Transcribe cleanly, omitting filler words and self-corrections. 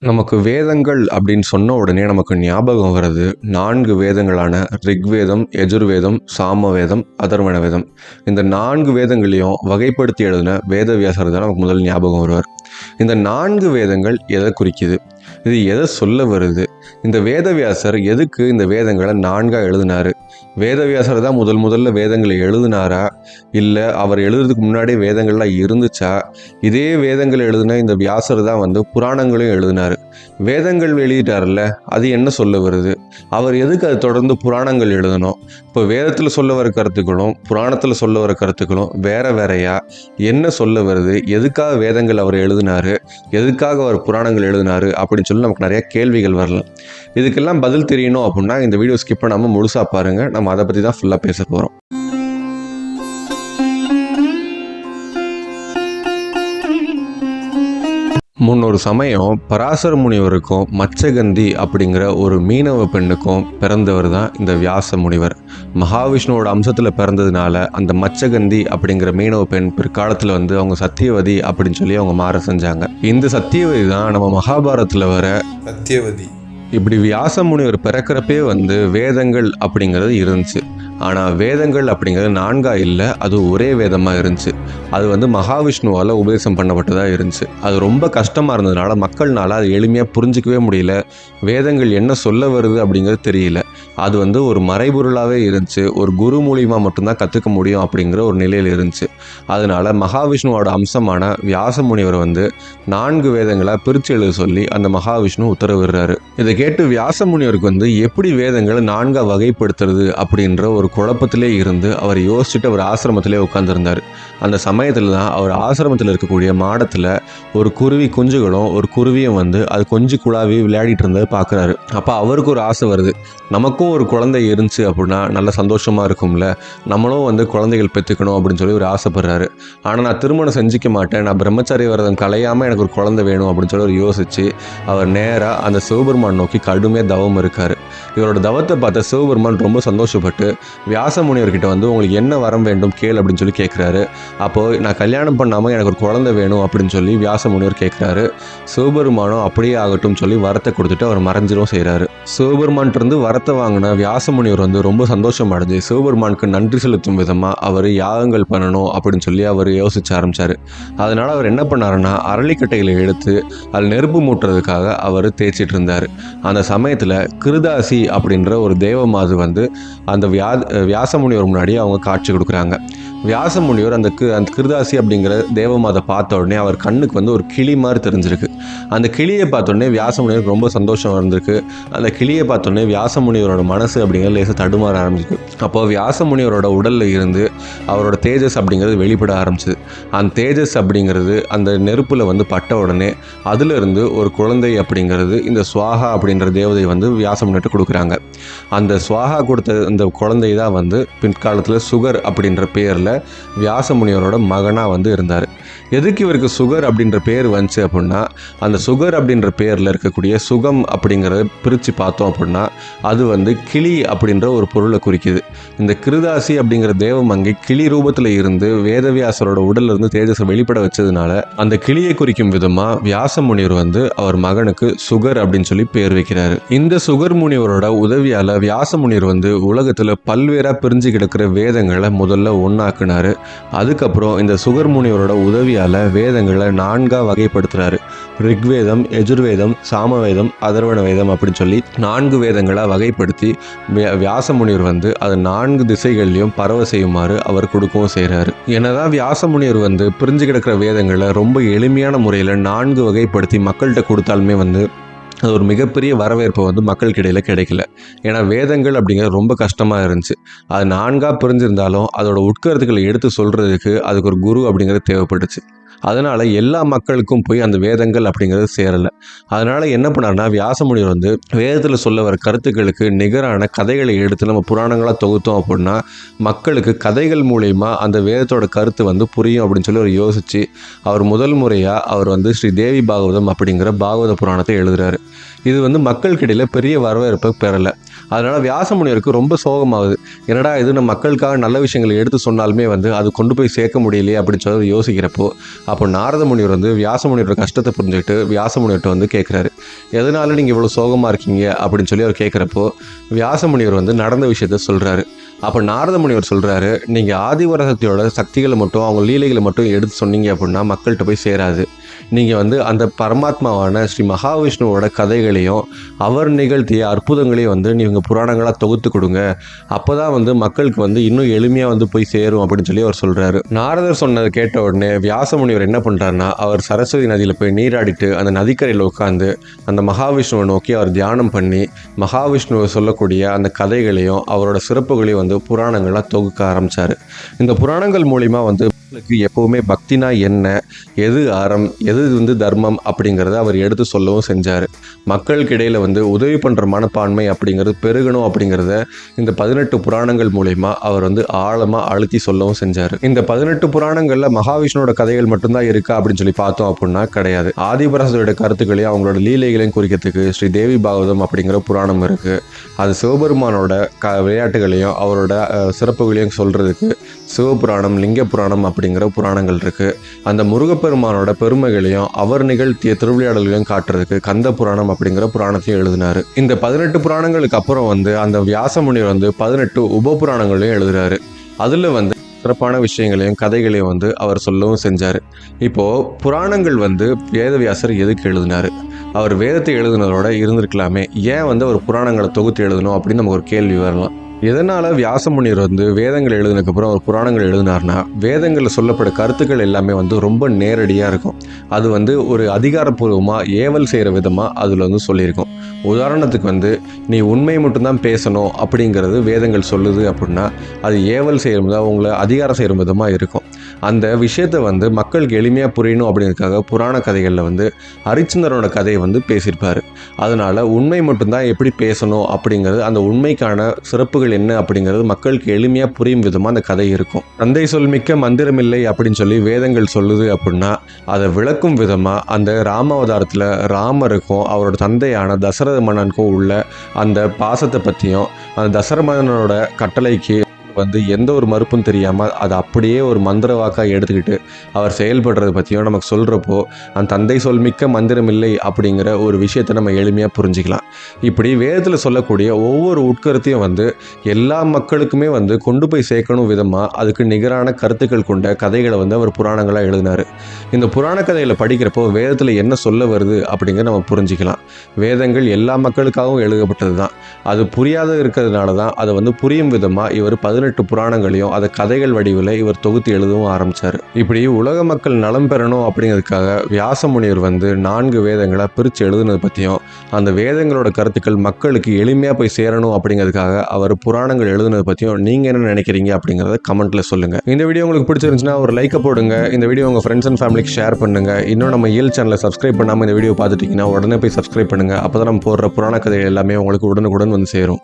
நமக்கு வேதங்கள் அப்படின்னு சொன்ன உடனே நமக்கு ஞாபகம் வர்றது 4 வேதங்களான ரிக்வேதம், யஜுர்வேதம், சாமவேதம், அதர்வண வேதம். இந்த 4 வேதங்களையும் வகைப்படுத்தி எழுதின வேதவியாசர் தான் நமக்கு முதல் ஞாபகம் வருவார். இந்த 4 வேதங்கள் எதை குறிக்குது? இது எதை சொல்ல வருது? இந்த வேதவியாசர் எதுக்கு இந்த வேதங்களை 4ஆக எழுதினாரு? வேதவியாசர் தான் முதல்ல வேதங்களை எழுதினாரா, இல்லை அவர் எழுதுறதுக்கு முன்னாடியே வேதங்கள்லாம் இருந்துச்சா? இதே வேதங்கள் எழுதின இந்த வியாசர் தான் புராணங்களையும் எழுதினார். வேதங்கள் எழுதிட்டார்ல, அது என்ன சொல்ல வருது? அவர் எதுக்கு அது தொடர்ந்து புராணங்கள் எழுதணும்? இப்போ வேதத்தில் சொல்ல வர கருத்துக்களும் புராணத்தில் சொல்ல வர கருத்துக்களும் வேறையா? என்ன சொல்ல வருது? எதுக்காக வேதங்கள் அவர் எழுதினாரு? எதுக்காக அவர் புராணங்கள் எழுதினாரு அப்படின்னு சொல்லி நமக்கு நிறைய கேள்விகள் வரலாம். இதுக்கெல்லாம் பதில் தெரியணும் அப்படின்னா இந்த வீடியோ ஸ்கிப் பண்ணாமல் முழுசாக பாருங்கள். நம்ம அதை பற்றி தான் ஃபுல்லாக பேச போகிறோம். முன்னொரு சமயம் பராசர முனிவருக்கும் மச்சகந்தி அப்படிங்கிற ஒரு மீனவ பெண்ணுக்கும் பிறந்தவர் தான் இந்த வியாச முனிவர். மகாவிஷ்ணுவோட அம்சத்தில் பிறந்ததுனால அந்த மச்சகந்தி அப்படிங்கிற மீனவ பெண் பிற்காலத்தில் அவங்க சத்தியவதி அப்படின்னு சொல்லி அவங்க மாற செஞ்சாங்க. இந்த சத்தியவதி தான் நம்ம மகாபாரதத்தில் வர சத்தியவதி. இப்படி வியாச முனிவர் பிறக்கிறப்பே வேதங்கள் அப்படிங்கிறது இருந்துச்சு. ஆனால் வேதங்கள் அப்படிங்கிறது 4ஆ இல்லை, அது ஒரே வேதமாக இருந்துச்சு. அது மகாவிஷ்ணுவால் உபதேசம் பண்ணப்பட்டதாக இருந்துச்சு. அது ரொம்ப கஷ்டமாக இருந்ததுனால மக்கள்னால அது எளிமையாக புரிஞ்சிக்கவே முடியல. வேதங்கள் என்ன சொல்ல வருது அப்படிங்கிறது தெரியல. அது ஒரு மறைபொருளாகவே இருந்துச்சு. ஒரு குரு மூலியமாக மட்டும்தான் கற்றுக்க முடியும் அப்படிங்கிற ஒரு நிலையில் இருந்துச்சு. அதனால் மகாவிஷ்ணுவோட அம்சமான வியாச முனிவர் 4 வேதங்களாக பிரித்து எழுத சொல்லி அந்த மகாவிஷ்ணு உத்தரவிடுறாரு. இதை கேட்டு வியாச முனிவருக்கு எப்படி வேதங்களை 4ஆக வகைப்படுத்துறது அப்படின்ற ஒரு குழப்பத்திலே இருந்து அவர் யோசிச்சுட்டு அவர் ஆசிரமத்திலே உட்கார்ந்துருந்தார். அந்த சமயத்தில் தான் அவர் ஆசிரமத்தில் இருக்கக்கூடிய மாடத்தில் ஒரு குருவி குஞ்சுகளும் ஒரு குருவியும் அது கொஞ்சி குழாவி விளையாடிட்டு இருந்ததை பார்க்குறாரு. அப்போ அவருக்கு ஒரு ஆசை வருது, நமக்கும் ஒரு குழந்தை இருந்துச்சு அப்படின்னா நல்ல சந்தோஷமாக இருக்கும்ல, நம்மளும் குழந்தைகள் பெற்றுக்கணும் அப்படின்னு சொல்லி ஒரு ஆசைப்படுறாரு. ஆனால் நான் திருமணம் செஞ்சிக்க மாட்டேன், நான் பிரம்மச்சாரி விரதம் கலையாமல் எனக்கு ஒரு குழந்தை வேணும் அப்படின்னு சொல்லி ஒரு யோசிச்சு அவர் நேராக அந்த சிவபெருமான் நோக்கி கடுமையாக தவம் இருக்கார். இவரோட தவத்தை பார்த்த சிவபெருமான் ரொம்ப சந்தோஷப்பட்டு வியாச முனிவர்கிட்ட உங்களுக்கு என்ன வரம் வேண்டும் கேள் அப்படின்னு சொல்லி கேட்குறாரு. அப்போது நான் கல்யாணம் பண்ணாமல் எனக்கு ஒரு குழந்தை வேணும் அப்படின்னு சொல்லி வியாச முனிவர் கேட்குறாரு. சிவபெருமானும் அப்படியே ஆகட்டும் சொல்லி வரத்தை கொடுத்துட்டு அவர் மறைஞ்சிரும் செய்கிறாரு. சிவபெருமான்கிட்ட வரத்தை வாங்கின வியாச முனிவர் ரொம்ப சந்தோஷம் அடைஞ்சு சிவபெருமானுக்கு நன்றி செலுத்தும் விதமாக அவர் யாகங்கள் பண்ணணும் அப்படின்னு சொல்லி அவர் யோசிச்சு ஆரம்பித்தார். அதனால் அவர் என்ன பண்ணாருன்னா அரளிக்கட்டையில் எடுத்து அதில் நெருப்பு மூட்டுறதுக்காக அவர் தேய்ச்சிட்டு இருந்தார். அந்த சமயத்தில் கிருதாசி அப்படின்ற ஒரு தேவமாது அந்த வியாச முனிவர் முன்னாடி அவங்க காட்சி கொடுக்குறாங்க. வியாச முனிவர் அந்த கிருதாசி அப்படிங்கிற தேவமாதை பார்த்த உடனே அவர் கண்ணுக்கு ஒரு கிளி மாதிரி தெரிஞ்சிருக்கு. அந்த கிளியை பார்த்தோடனே வியாச முனிவருக்கு ரொம்ப சந்தோஷம் இருந்திருக்கு. அந்த கிளியை பார்த்தோடனே வியாச முனிவரோட மனசு அப்படிங்கிறது லேசாக தடுமாற ஆரம்பிச்சிருக்கு. அப்போ வியாச முனிவரோட உடலில் இருந்து அவரோட தேஜஸ் அப்படிங்கிறது வெளிப்பட ஆரம்பிச்சிது. அந்த தேஜஸ் அப்படிங்கிறது அந்த நெருப்பில் பட்ட உடனே அதிலிருந்து ஒரு குழந்தை அப்படிங்கிறது இந்த சுவாகா அப்படின்ற தேவதை வியாச முனிவர்கிட்ட கொடுக்குறாங்க. அந்த சுவாகா கொடுத்த இந்த குழந்தை தான் பிற்காலத்தில் சுகர் அப்படின்ற பேரில் வியாச முனிவரோட மகனாக இருந்தார். எதுக்கு இவருக்கு சுகர் அப்படின்ற பேர் வந்துச்சு அப்படின்னா, அந்த சுகர் அப்படின்ற பேரில் இருக்கக்கூடிய சுகம் அப்படிங்கிறத பிரித்து பார்த்தோம் அப்படின்னா அது கிளி அப்படின்ற ஒரு பொருளை குறிக்குது. இந்த கிருதாசி அப்படிங்கிற தேவமங்கை கிளி ரூபத்தில் இருந்து வேதவியாசரோட உடல்ல இருந்து தேஜஸை வெளிப்பட வச்சதுனால அந்த கிளியை குறிக்கும் விதமாக வியாச முனிவர் அவர் மகனுக்கு சுகர் அப்படின்னு சொல்லி பேர் வைக்கிறாரு. இந்த சுகர் முனிவரோட உதவியால் வியாச முனிவர் உலகத்தில் பல்வேறாக பிரிஞ்சு கிடக்கிற வேதங்களை முதல்ல ஒன்றாக்குனாரு. அதுக்கப்புறம் இந்த சுகர் முனிவரோட உதவியால் வேதங்களை 4ஆக வகைப்படுத்துறாரு. ரிக்வேதம், யஜுர்வேதம், சாமவேதம், அதர்வண வேதம் அப்படின்னு சொல்லி 4 வேதங்களாக வகைப்படுத்தி வியாச முனிவர் அது 4 திசைகள்லையும் பரவ செய்யுமாறு அவர் கொடுக்கவும் செய்கிறாரு. என்னதான் வியாச முனிவர் பிரிஞ்சு கிடக்கிற வேதங்களை ரொம்ப எளிமையான முறையில் 4 வகைப்படுத்தி மக்கள்கிட்ட கொடுத்தாலுமே அது ஒரு மிகப்பெரிய வரவேற்பு மக்களுக்கிடையில் கிடைக்கல. ஏன்னா வேதங்கள் அப்படிங்கிறது ரொம்ப கஷ்டமாக இருந்துச்சு. அது 4ஆக பிரிஞ்சிருந்தாலும் அதோட உட்கருத்துக்களை எடுத்து சொல்கிறதுக்கு அதுக்கு ஒரு குரு அப்படிங்கிறது தேவைப்பட்டுச்சு. அதனால் எல்லா மக்களுக்கும் போய் அந்த வேதங்கள் அப்படிங்கிறது சேரலை. அதனால் என்ன பண்ணார்னா வியாச முனிவர் வேதத்தில் சொல்ல வர கருத்துக்களுக்கு நிகரான கதைகளை எடுத்து நம்ம புராணங்களாக தொகுத்தோம் அப்படின்னா மக்களுக்கு கதைகள் மூலயமா அந்த வேதத்தோட கருத்து புரியும் அப்படின்னு சொல்லி அவர் யோசித்து அவர் முதல் முறையாக அவர் ஸ்ரீ தேவி பாகவதம் அப்படிங்கிற பாகவத புராணத்தை எழுதுகிறாரு. இது மக்களுக்கிடையில் பெரிய வரவேற்பை பெறலை. அதனால் வியாசமுனிவருக்கு ரொம்ப சோகமாகுது. என்னடா இது, நம்ம மக்களுக்காக நல்ல விஷயங்களை எடுத்து சொன்னாலுமே வந்து அது கொண்டு போய் சேர்க்க முடியலையே அப்படின்னு சொல்லி யோசிக்கிறப்போ, அப்போ நாரத முனிவர் வந்து வியாசமுனிவரோட கஷ்டத்தை புரிஞ்சுக்கிட்டு வியாசமுனிவர்கிட்ட வந்து கேட்குறாரு, எதனால நீங்கள் இவ்வளோ சோகமாக இருக்கீங்க அப்படின்னு சொல்லி அவர் கேட்குறப்போ, வியாசமுனிவர் வந்து நடந்த விஷயத்த சொல்கிறாரு. அப்போ நாரத முனிவர் சொல்கிறாரு, நீங்கள் ஆதிபராசக்தியோட சக்திகளை மட்டும் அவங்க லீலைகளை மட்டும் எடுத்து சொன்னீங்க அப்படின்னா மக்கள்கிட்ட போய் சேராது. நீங்கள் வந்து அந்த பரமாத்மாவான ஸ்ரீ மகாவிஷ்ணுவோட கதைகளையும் அவர் நிகழ்த்திய அற்புதங்களையும் வந்து நீங்கள் புராணங்களாக தொகுத்து கொடுங்க. அப்போ தான் வந்து மக்களுக்கு வந்து இன்னும் எளிமையாக வந்து போய் சேரும் அப்படின்னு சொல்லி அவர் சொல்கிறாரு. நாரதர் சொன்னதை கேட்ட உடனே வியாச முனிவர் என்ன பண்ணுறாருன்னா, அவர் சரஸ்வதி நதியில் போய் நீராடிட்டு அந்த நதிக்கரையில் உட்காந்து அந்த மகாவிஷ்ணுவை நோக்கி அவர் தியானம் பண்ணி மகாவிஷ்ணுவை சொல்லக்கூடிய அந்த கதைகளையும் அவரோட சிறப்புகளையும் வந்து புராணங்களாக தொகுக்க ஆரம்பித்தார். இந்த புராணங்கள் மூலிமா வந்து எப்போவுமே பக்தினா என்ன, எது அறம், எது வந்து தர்மம் அப்படிங்கிறத அவர் எடுத்து சொல்லவும் செஞ்சார். மக்களுக்கு இடையில் வந்து உதவி பண்ணுற மனப்பான்மை அப்படிங்கிறது பெருகணும் அப்படிங்கிறத இந்த 18 புராணங்கள் மூலயமா அவர் வந்து ஆழமாக அழுத்தி சொல்லவும் செஞ்சார். இந்த 18 புராணங்களில் மகாவிஷ்ணுவோட கதைகள் மட்டும்தான் இருக்கா அப்படின்னு சொல்லி பார்த்தோம் அப்படின்னா கிடையாது. ஆதிபராசரோட கருத்துக்களையும் அவங்களோட லீலைகளையும் குறிக்கிறதுக்கு ஸ்ரீ தேவி பாகவதம் அப்படிங்கிற புராணம் இருக்குது. அது சிவபெருமானோட விளையாட்டுகளையும் அவரோட சிறப்புகளையும் சொல்கிறதுக்கு சிவபுராணம், லிங்க புராணம் அப்படிங்கிற புராணங்கள் இருக்குது. அந்த முருகப்பெருமானோட பெருமைகளையும் அவர் நிகழ்த்திய திருவிளையாடல்களையும் காட்டுறதுக்கு கந்த புராணம் அப்படிங்கிற புராணத்தையும் எழுதினார். இந்த 18 புராணங்களுக்கு அப்புறம் வந்து அந்த வியாசமுனிவர் வந்து 18 உப புராணங்களையும் எழுதுறாரு. அதில் வந்து சிறப்பான விஷயங்களையும் கதைகளையும் வந்து அவர் சொல்லவும் செஞ்சார். இப்போது புராணங்கள் வந்து வேதவியாசர் எதுக்கு எழுதினார்? அவர் வேதத்தை எழுதுனதோட இருந்திருக்கலாமே, ஏன் வந்து அவர் புராணங்களை தொகுத்து எழுதணும் அப்படின்னு நமக்கு ஒரு கேள்வி வரலாம். எதனால் வியாசமுனிவர் வந்து வேதங்கள் எழுதினதுக்கப்புறம் அவர் புராணங்கள் எழுதினார்னா, வேதங்களில் சொல்லப்பட கருத்துக்கள் எல்லாமே வந்து ரொம்ப நேரடியாக இருக்கும். அது வந்து ஒரு அதிகாரப்பூர்வமாக ஏவல் செய்கிற விதமாக அதில் வந்து சொல்லியிருக்கும். உதாரணத்துக்கு வந்து நீ உண்மை மட்டும்தான் பேசணும் அப்படிங்கிறது வேதங்கள் சொல்லுது அப்படின்னா, அது ஏவல் செய்கிற விதம், உங்களை அதிகாரம் செய்கிற விதமாக இருக்கும். அந்த விஷயத்தை வந்து மக்களுக்கு எளிமையாக புரியணும் அப்படிங்கிறதுக்காக புராண கதைகளில் வந்து ஹரிச்சந்திரனோட கதையை வந்து பேசியிருப்பார். அதனால் உண்மை மட்டும்தான் எப்படி பேசணும் அப்படிங்கிறது, அந்த உண்மைக்கான சிறப்புகள் என்ன அப்படிங்கிறது மக்களுக்கு எளிமையாக புரியும் விதமாக அந்த கதை இருக்கும். தந்தை சொல்மிக்க மந்திரமில்லை அப்படின்னு சொல்லி வேதங்கள் சொல்லுது அப்படின்னா, அதை விளக்கும் விதமாக அந்த ராமாவதாரத்தில் ராமருக்கும் அவரோட தந்தையான தசரத மன்னனுக்கும் உள்ள அந்த பாசத்தை பற்றியும், அந்த தசரத மன்னனோட கட்டளைக்கு வந்து எந்த ஒரு மறுப்பும் தெரியாமல் அதை அப்படியே ஒரு மந்திர வாக்காக எடுத்துக்கிட்டு அவர் செயல்படுறதை பற்றியும் நமக்கு சொல்கிறப்போ, அந்த தந்தை சொல்மிக்க மந்திரம் இல்லை அப்படிங்கிற ஒரு விஷயத்தை நம்ம எளிமையாக புரிஞ்சிக்கலாம். இப்படி வேதத்தில் சொல்லக்கூடிய ஒவ்வொரு உட்கருத்தையும் வந்து எல்லா மக்களுக்குமே வந்து கொண்டு போய் சேர்க்கணும் விதமாக அதுக்கு நிகரான கருத்துக்கள் கொண்ட கதைகளை வந்து அவர் புராணங்களாக எழுதினார். இந்த புராண கதைகளை படிக்கிறப்போ வேதத்தில் என்ன சொல்ல வருது அப்படிங்கிறத நம்ம புரிஞ்சிக்கலாம். வேதங்கள் எல்லா மக்களுக்காகவும் எழுதப்பட்டது தான். அது புரியாத இருக்கிறதுனால தான் அதை வந்து புரியும் விதமாக இவர் 18 புராணங்களையும் அதை கதைகள் வடிவில் இவர் தொகுத்து எழுதவும் ஆரம்பித்தார். இப்படி உலக மக்கள் நலம் பெறணும் அப்படிங்கிறதுக்காக வியாசமுனிவர் வந்து 4 வேதங்களை பிரித்து எழுதுனது பற்றியும், அந்த வேதங்களோட கருத்துக்கள் மக்களுக்கு எளிமையாக போய் சேரணும் அப்படிங்கிறதுக்காக அவர் புராணங்கள் எழுதுனது பற்றியும் நீங்கள் என்ன நினைக்கிறீங்க அப்படிங்கிறத கமெண்ட்டில் சொல்லுங்கள். இந்த வீடியோ உங்களுக்கு பிடிச்சிருந்துச்சுன்னா ஒரு லைக்கை போடுங்க. இந்த வீடியோ உங்கள் ஃப்ரெண்ட்ஸ் அண்ட் ஃபேமிலிக்கு ஷேர் பண்ணுங்கள். இன்னும் நம்ம இயல் சேனலை சப்ஸ்கிரைப் பண்ணாமல் இந்த வீடியோ பார்த்துட்டிங்கன்னா உடனே போய் சப்ஸ்கிரைப் பண்ணுங்கள். அப்போ தான் நம்ம போடுற புராண கதைகள் எல்லாமே உங்களுக்கு உடனுக்குடன் வந்து சேரும்.